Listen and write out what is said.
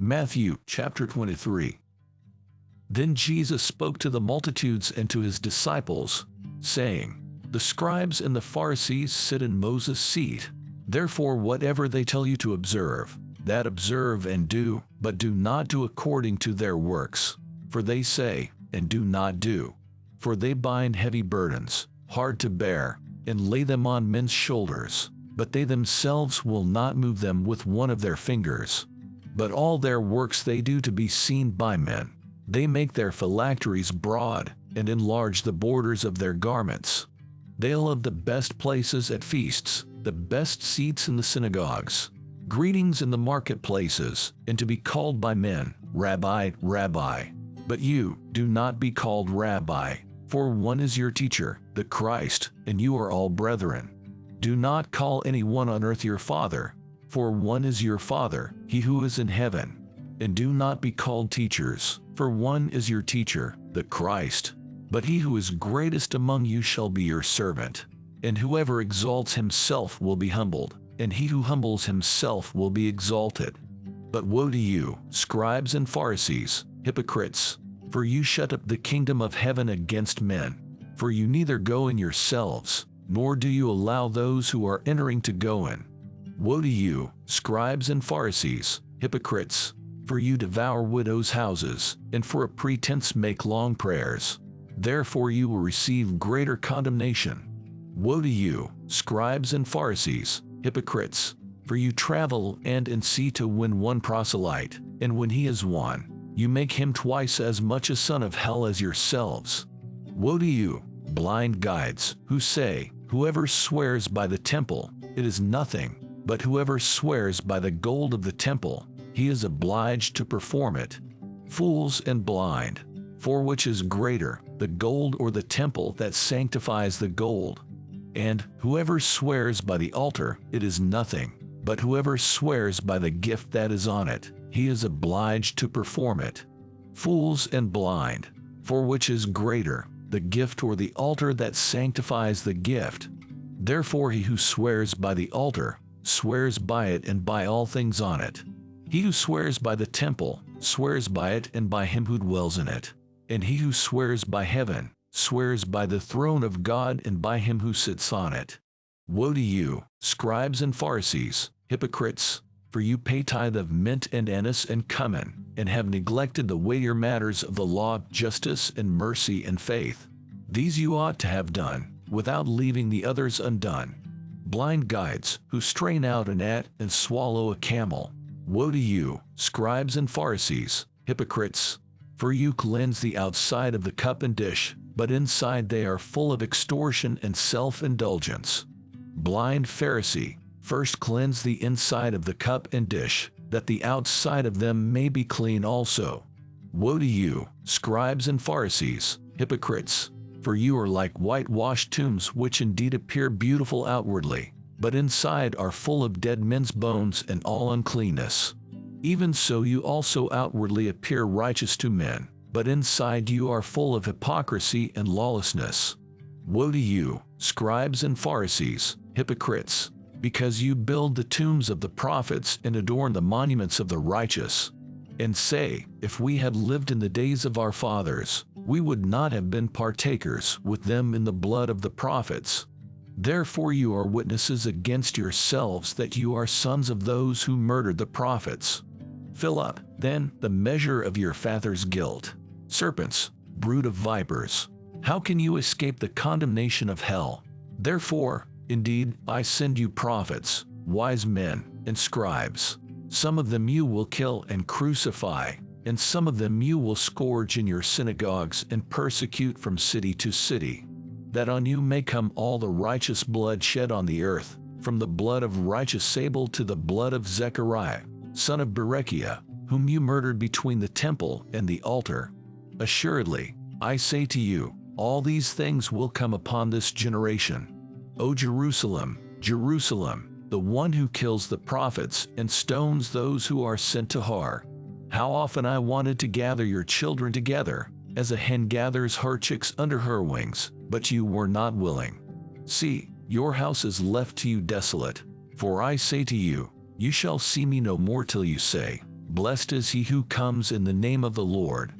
Matthew chapter 23. Then Jesus spoke to the multitudes and to his disciples, saying, The scribes and the Pharisees sit in Moses' seat. Therefore whatever they tell you to observe, that observe and do, but do not do according to their works. For they say, and do not do. For they bind heavy burdens, hard to bear, and lay them on men's shoulders, but they themselves will not move them with one of their fingers. But all their works they do to be seen by men. They make their phylacteries broad, and enlarge the borders of their garments. They love the best places at feasts, the best seats in the synagogues, greetings in the marketplaces, and to be called by men, Rabbi, Rabbi. But you, do not be called Rabbi, for one is your teacher, the Christ, and you are all brethren. Do not call anyone on earth your father, for one is your Father, he who is in heaven. And do not be called teachers, for one is your teacher, the Christ. But he who is greatest among you shall be your servant. And whoever exalts himself will be humbled, and he who humbles himself will be exalted. But woe to you, scribes and Pharisees, hypocrites! For you shut up the kingdom of heaven against men. For you neither go in yourselves, nor do you allow those who are entering to go in. Woe to you, scribes and Pharisees, hypocrites! For you devour widows' houses, and for a pretense make long prayers. Therefore you will receive greater condemnation. Woe to you, scribes and Pharisees, hypocrites! For you travel and see to win one proselyte, and when he is won, you make him twice as much a son of hell as yourselves. Woe to you, blind guides, who say, Whoever swears by the temple, it is nothing, but whoever swears by the gold of the temple, he is obliged to perform it. Fools and blind! For which is greater, the gold or the temple that sanctifies the gold? And whoever swears by the altar, it is nothing, but whoever swears by the gift that is on it, he is obliged to perform it. Fools and blind! For which is greater, the gift or the altar that sanctifies the gift? Therefore he who swears by the altar, swears by it and by all things on it. He who swears by the temple, swears by it and by him who dwells in it. And he who swears by heaven, swears by the throne of God and by him who sits on it. Woe to you, scribes and Pharisees, hypocrites! For you pay tithe of mint and anise and cumin, and have neglected the weightier matters of the law, justice and mercy and faith. These you ought to have done, without leaving the others undone. Blind guides, who strain out a gnat and swallow a camel. Woe to you, scribes and Pharisees, hypocrites! For you cleanse the outside of the cup and dish, but inside they are full of extortion and self-indulgence. Blind Pharisee! First cleanse the inside of the cup and dish, that the outside of them may be clean also. Woe to you, scribes and Pharisees, hypocrites! For you are like whitewashed tombs which indeed appear beautiful outwardly, but inside are full of dead men's bones and all uncleanness. Even so you also outwardly appear righteous to men, but inside you are full of hypocrisy and lawlessness. Woe to you, scribes and Pharisees, hypocrites! Because you build the tombs of the prophets and adorn the monuments of the righteous, and say, If we had lived in the days of our fathers, we would not have been partakers with them in the blood of the prophets. Therefore you are witnesses against yourselves that you are sons of those who murdered the prophets. Fill up, then, the measure of your father's guilt. Serpents, brood of vipers! How can you escape the condemnation of hell? Therefore, indeed, I send you prophets, wise men, and scribes. Some of them you will kill and crucify, and some of them you will scourge in your synagogues and persecute from city to city, that on you may come all the righteous blood shed on the earth, from the blood of righteous Abel to the blood of Zechariah, son of Berechiah, whom you murdered between the temple and the altar. Assuredly, I say to you, all these things will come upon this generation. O Jerusalem, Jerusalem, the one who kills the prophets and stones those who are sent to her! How often I wanted to gather your children together, as a hen gathers her chicks under her wings, but you were not willing. See, your house is left to you desolate. For I say to you, you shall see me no more till you say, Blessed is he who comes in the name of the Lord.